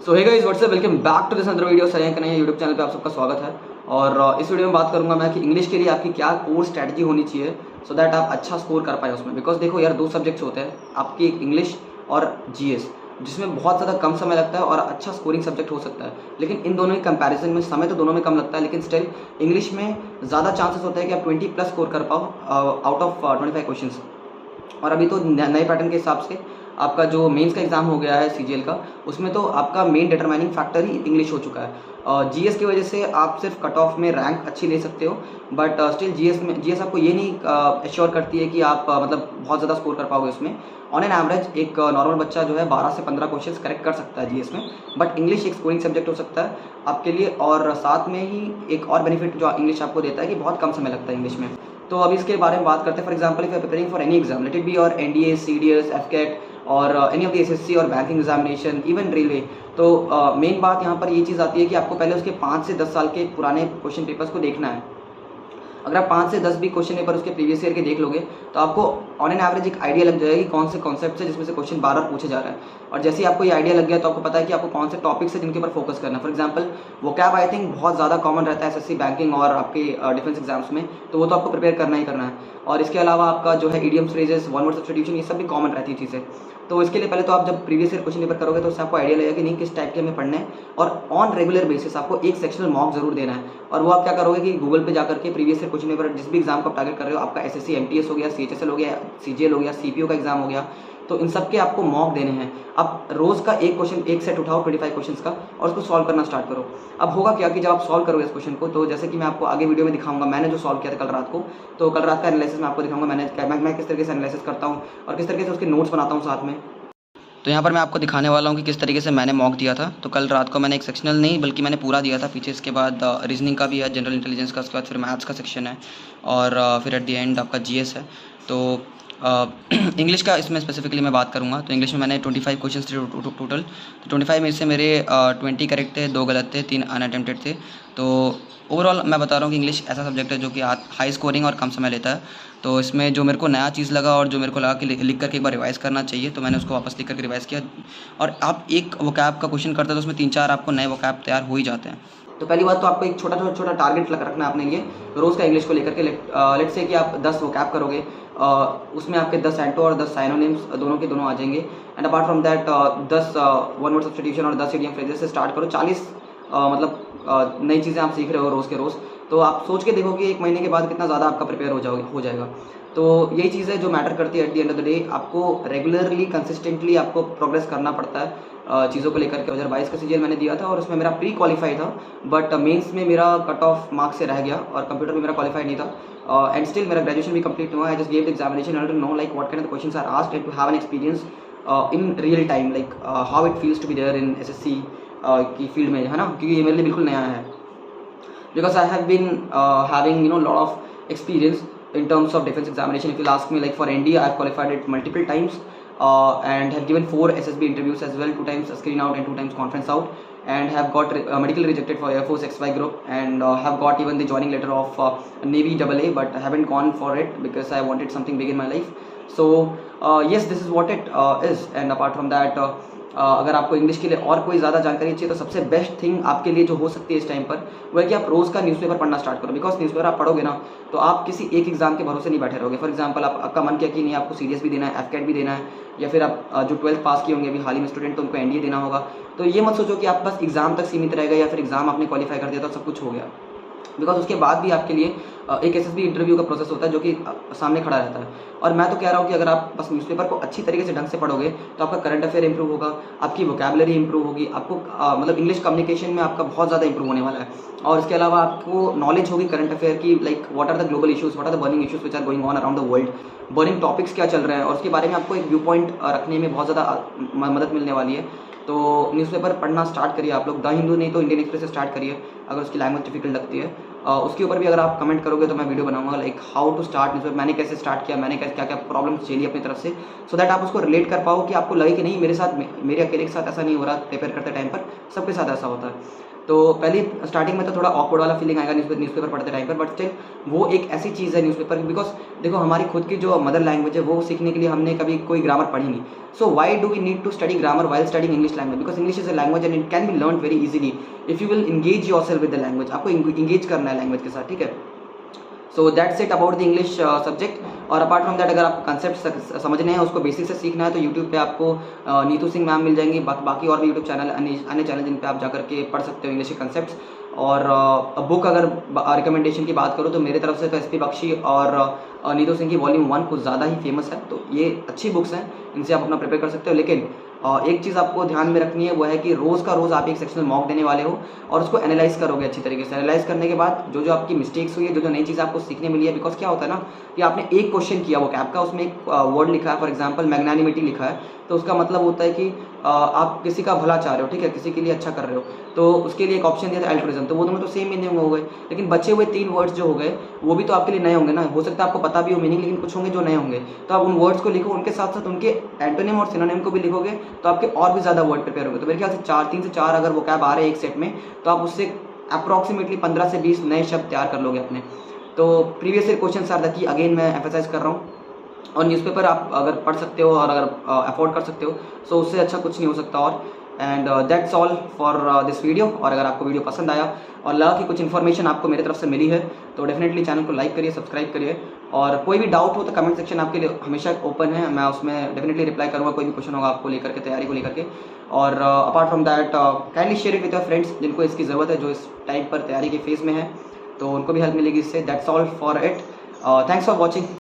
So hey guys what's up, welcome back to this another video. Sir Kanhaiya YouTube channel पे आप सबका स्वागत है। और इस वीडियो में बात करूंगा मैं कि इंग्लिश के लिए आपकी क्या कोर स्ट्रैटेजी होनी चाहिए सो दैट आप अच्छा स्कोर कर पाए उसमें। बिकॉज देखो यार, दो सब्जेक्ट्स होते हैं आपकी, इंग्लिश और जीएस, जिसमें बहुत ज़्यादा कम समय लगता है और अच्छा स्कोरिंग सब्जेक्ट हो सकता है। लेकिन इन दोनों के कंपैरिजन में समय तो दोनों में कम लगता है, लेकिन स्टिल इंग्लिश में ज़्यादा चांसेस होते हैं कि आप 20+ स्कोर कर पाओ आउट ऑफ 25 क्वेश्चन। और अभी तो नए पैटर्न के हिसाब से आपका जो मेंस का एग्ज़ाम हो गया है सीजीएल का, उसमें तो आपका मेन डिटरमाइनिंग फैक्टर ही इंग्लिश हो चुका है। जीएस की वजह से आप सिर्फ कट ऑफ में रैंक अच्छी ले सकते हो, बट स्टिल जीएस आपको ये नहीं एश्योर करती है कि आप मतलब बहुत ज़्यादा स्कोर कर पाओगे उसमें। ऑन एन एवरेज एक नॉर्मल बच्चा जो है 12 से 15 क्वेश्चन करेक्ट कर सकता है जीएस में, बट इंग्लिश एक स्कोरिंग सब्जेक्ट हो सकता है आपके लिए। और साथ में ही एक और बेनिफिट जो इंग्लिश आपको देता है कि बहुत कम समय लगता है इंग्लिश में। तो अभी इसके बारे में बात करते हैं। For example, if you are preparing for any exam, let it be और एनडीए, सीडीएस, एफकेट और एनी ऑफ द एसएससी और बैंकिंग एग्जामिनेशन, इवन रेलवे, तो मेन बात यहाँ पर ये चीज़ आती है कि आपको पहले उसके 5 से 10 साल के पुराने क्वेश्चन पेपर्स को देखना है। अगर आप 5 से 10 भी क्वेश्चन पेपर उसके प्रीवियस ईयर के देख लोगे तो आपको ऑन एन एवरेज एक आइडिया लग जाएगी कौन से कॉन्सेप्ट है जिसमें से क्वेश्चन बार बार पूछे जा रहा है। और जैसे ही आपको ये आइडिया लग गया तो आपको पता है कि आपको कौन से टॉपिक्स है जिनके ऊपर फोकस करना है। For example vocab I think बहुत ज़्यादा कॉमन रहता है एसएससी, बैंकिंग और आपके डिफेंस एग्जाम्स में, तो वो तो आपको प्रिपेयर करना ही करना है। और इसके अलावा आपका जो है idioms, phrases, one word substitution, ये सब भी कॉमन रहती है चीज़ें। तो इसके लिए पहले तो आप जब प्रीवियस ईयर क्वेश्चन पेपर करोगे तो उससे आपको आइडिया लगेगा कि नहीं किस टाइप के हमें पढ़ने हैं। और ऑन रेगुलर बेसिस आपको एक सेक्शनल मॉक जरूर देना है। और वो आप क्या करोगे कि गूगल पे जाकर के प्रीवियस ईयर क्वेश्चन पेपर जिस भी एग्जाम को आप टारगेट कर रहे हो, आपका एसएससी एमटीएस हो गया, सीएचएसएल हो गया, सीजीएल हो गया, सीपीओ का एग्जाम हो गया, तो इन सब के आपको मॉक देने हैं। आप रोज़ का एक क्वेश्चन, एक सेट उठाओ 25 क्वेश्चंस का और उसको सॉल्व करना स्टार्ट करो। अब होगा क्या कि जब आप सॉल्व करोगे इस क्वेश्चन को, तो जैसे कि मैं आपको आगे वीडियो में दिखाऊंगा मैंने जो सॉल्व किया था कल रात को, तो कल रात का एनालिसिस मैं आपको दिखाऊंगा मैं किस तरीके से एनालिसिस करता हूँ और किस तरीके से उसके नोट्स बनाता हूँ साथ में। तो यहाँ पर मैं आपको दिखाने वाला हूँ कि किस तरीके से मैंने मॉक दिया था। तो कल रात को मैंने एक सेक्शनल नहीं बल्कि मैंने पूरा दिया था पीछे। इसके बाद रीजनिंग का भी है, जनरल इंटेलिजेंस का, उसके बाद फिर मैथ्स का सेक्शन है और फिर एट द एंड आपका जीएस है। तो इंग्लिश का इसमें स्पेसिफिकली मैं बात करूँगा। तो इंग्लिश में मैंने 25 क्वेश्चन थे टोटल। तो 25 में से मेरे 20 करेक्ट थे, 2 गलत थे, 3 अनअटेम्प्टेड थे। तो ओवरऑल मैं बता रहा हूँ कि इंग्लिश ऐसा सब्जेक्ट है जो कि हाई स्कोरिंग और कम समय लेता है। तो इसमें जो मेरे को नया चीज़ लगा और जो मेरे को लगा कि लिख करके एक बार रिवाइज़ करना चाहिए, तो मैंने उसको वापस लिख करके रिवाइज़ किया। और आप एक वोकैब का क्वेश्चन करते हो तो उसमें 3-4 आपको नए वोकैब तैयार हो ही जाते हैं। तो पहली बात तो आपको एक छोटा टारगेट रखना है अपने लिए रोज़ का इंग्लिश को लेकर के। लेट्स से कि आप 10 वोकैब करोगे, उसमें आपके 10 एंटो और 10 साइनोनिम्स दोनों के दोनों आ जाएंगे। And apart from that 10 one word substitution और 10 इडियम फ्रेजेस से स्टार्ट करो। 40 मतलब नई चीज़ें आप सीख रहे हो रोज़ के रोज़। तो आप सोच के देखो कि एक महीने के बाद कितना ज़्यादा आपका प्रिपेयर हो जाएगा। तो यही चीज़ है जो मैटर करती है at the end of the day. आपको रेगुलरली कंसिस्टेंटली आपको प्रोग्रेस करना पड़ता है चीज़ों को लेकर के। 2022 का सीजीएल मैंने दिया था और उसमें मेरा प्री क्वालिफाई था, बट मेंस में मेरा कट ऑफ मार्क्स से रह गया और कंप्यूटर में मेरा क्वालिफाई नहीं था। एंड स्टिल मेरा ग्रेजुएशन भी कंप्लीट हुआ। I just gave the examination and know like what kind of questions are asked and to have an experience in real time, like how it feels to be there in SSC की field में, है ना, क्योंकि ये मेरे लिए बिल्कुल नया है। Because I have been having lot of experience in terms of defense examination. If you'll ask me, like for NDA, I've qualified it multiple times and have given 4 SSB interviews as well, 2 times screen out and 2 times conference out, and have got medically rejected for Air Force XY group, and have got even the joining letter of Navy AA, but I haven't gone for it because I wanted something big in my life. So yes, this is what it is. And apart from that, अगर आपको English के लिए और कोई ज़्यादा जानकारी चाहिए तो सबसे बेस्ट थिंग आपके लिए जो हो सकती है इस टाइम पर वो है कि आप रोज़ का न्यूज़पेपर पढ़ना स्टार्ट करो। बिकॉज न्यूज़पेपर आप पढ़ोगे ना तो आप किसी एक एग्जाम के भरोसे नहीं बैठे रहोगे। फॉर एग्जांपल आपका मन किया कि नहीं आपको सीडीएस भी देना है, एफकेट भी देना है, या फिर आप जो 12th पास किए होंगे अभी हाल ही में स्टूडेंट, तो उनको एनडीए देना होगा। तो ये मत सोचो कि आप बस एग्जाम तक सीमित रह गए या फिर एग्जाम आपने क्वालिफाई कर दिया तो सब कुछ हो गया। बिकॉज उसके बाद भी आपके लिए एक एसएसबी इंटरव्यू का प्रोसेस होता है जो कि सामने खड़ा रहता है। और मैं तो कह रहा हूँ कि अगर आप बस न्यूज़पेपर को अच्छी तरीके से ढंग से पढ़ोगे तो आपका करंट अफेयर इंप्रूव होगा, आपकी वोकैबुलरी इंप्रूव होगी, आपको मतलब इंग्लिश कम्युनिकेशन में आपका बहुत ज़्यादा इंप्रूव होने वाला है। और इसके अलावा आपको नॉलेज होगी करंट अफेयर की, like what are the global issues, what are the burning issues which are going on around the world, burning topics क्या चल रहे हैं, और उसके बारे में आपको एक व्यू पॉइंट रखने में बहुत ज़्यादा मदद मिलने वाली है। तो न्यूज़पेपर पढ़ना स्टार्ट करिए आप लोग। द हिंदू नहीं तो इंडियन एक्सप्रेस से स्टार्ट करिए अगर उसकी लैंग्वेज डिफिकल्ट लगती है। उसके ऊपर भी अगर आप कमेंट करोगे तो मैं वीडियो बनाऊंगा like how to start newspaper, मैंने कैसे स्टार्ट किया, मैंने क्या क्या प्रॉब्लम्स झेली अपनी तरफ से, सो दैट आप उसको रिलेट कर पाओ कि आपको लगे कि नहीं मेरे अकेले के साथ ऐसा नहीं हो रहा, प्रिपेयर करते टाइम पर सबके साथ ऐसा होता है। तो पहले स्टार्टिंग में तो थोड़ा ऑकवर्ड वाला फीलिंग आएगा न्यूज़पेपर पढ़ते टाइम पर, बट स्टिल वो एक ऐसी चीज़ है न्यूज़पेपर, बिकॉज देखो हमारी खुद की जो मदर लैंग्वेज है वो सीखने के लिए हमने कभी कोई ग्रामर पढ़ी नहीं. So why do we need to study grammar while studying English language? Because English is a language and it can be learn very easily if you will engage yourself with the language. आपको engage करना है language के साथ, ठीक है. So that's it about the English subject. और apart from that, अगर आपको कंसेप्ट समझने हैं, उसको बेसिक से सीखना है, तो यूट्यूब पे आपको नीतू सिंह मैम मिल जाएंगी. बाकी और भी यूट्यूब चैनल, अन्य चैनल जिन पे आप जाकर के पढ़ सकते हो इंग्लिश के कंसेप्ट्स. और बुक अगर रिकमेंडेशन की बात करूँ तो मेरे तरफ से तो एस पी बख्शी और नीतू सिंह की वॉल्यूम 1 कुछ ज़्यादा ही फेमस है. तो ये अच्छी बुक्स हैं, इनसे आप अपना प्रिपेयर कर सकते हो. लेकिन एक चीज़ आपको ध्यान में रखनी है, वो है कि रोज़ का रोज़ आप एक सेक्शनल मॉक देने वाले हो और उसको एनालाइज करोगे अच्छी तरीके से. एनालाइज करने के बाद जो जो आपकी मिस्टेक्स हुई है, जो जो नई चीज़ आपको सीखने मिली है, बिकॉज क्या होता है ना कि आपने एक क्वेश्चन किया वो कैप का, उसमें एक वर्ड लिखा है, फॉर एग्जाम्पल मैग्नानिमिटी लिखा है, तो उसका मतलब होता है कि आप किसी का भला चाह रहे हो, ठीक है, किसी के लिए अच्छा कर रहे हो. तो उसके लिए एक ऑप्शन दिया था एल्ट्रुइज्म, तो वो दोनों तो सेम मीनिंग हो गए. लेकिन बचे हुए 3 वर्ड्स जो हो गए वो भी तो आपके लिए नए होंगे ना. हो सकता है आपको पता भी हो मीनिंग, लेकिन कुछ होंगे जो नए होंगे. तो आप उन वर्ड्स को लिखो, उनके साथ साथ उनके एंटोनिम और सिनोनिम को भी लिखोगे, तो आपके और भी ज़्यादा वर्ड प्रिपेयर होंगे. तो मेरे ख्याल से 3 से 4 अगर वो कैब आ रहे हैं एक सेट में, तो आप उससे अप्रॉक्सीमेटली 15 से 20 नए शब्द तैयार कर लोगे अपने. तो previous year question are the key, again मैं एम्फेसाइज कर रहा हूँ. और न्यूज़पेपर आप अगर पढ़ सकते हो और अगर अफोर्ड कर सकते हो, सो उससे अच्छा कुछ नहीं हो सकता. और and that's all for this video. और अगर आपको वीडियो पसंद आया और लगा कि कुछ इन्फॉर्मेशन आपको मेरे तरफ से मिली है, तो डेफिनेटली चैनल को लाइक करिए, सब्सक्राइब करिए. और कोई भी डाउट हो तो कमेंट सेक्शन आपके लिए हमेशा ओपन है, मैं उसमें डेफिनेटली रिप्लाई करूँगा. कोई भी क्वेश्चन होगा आपको लेकर के, तैयारी को लेकर के. और apart from that, kindly share it with your friends जिनको इसकी ज़रूरत है, जो इस टाइम पर तैयारी के फेज़ में है, तो उनको भी हेल्प मिलेगी इससे. That's all for it. Thanks for watching.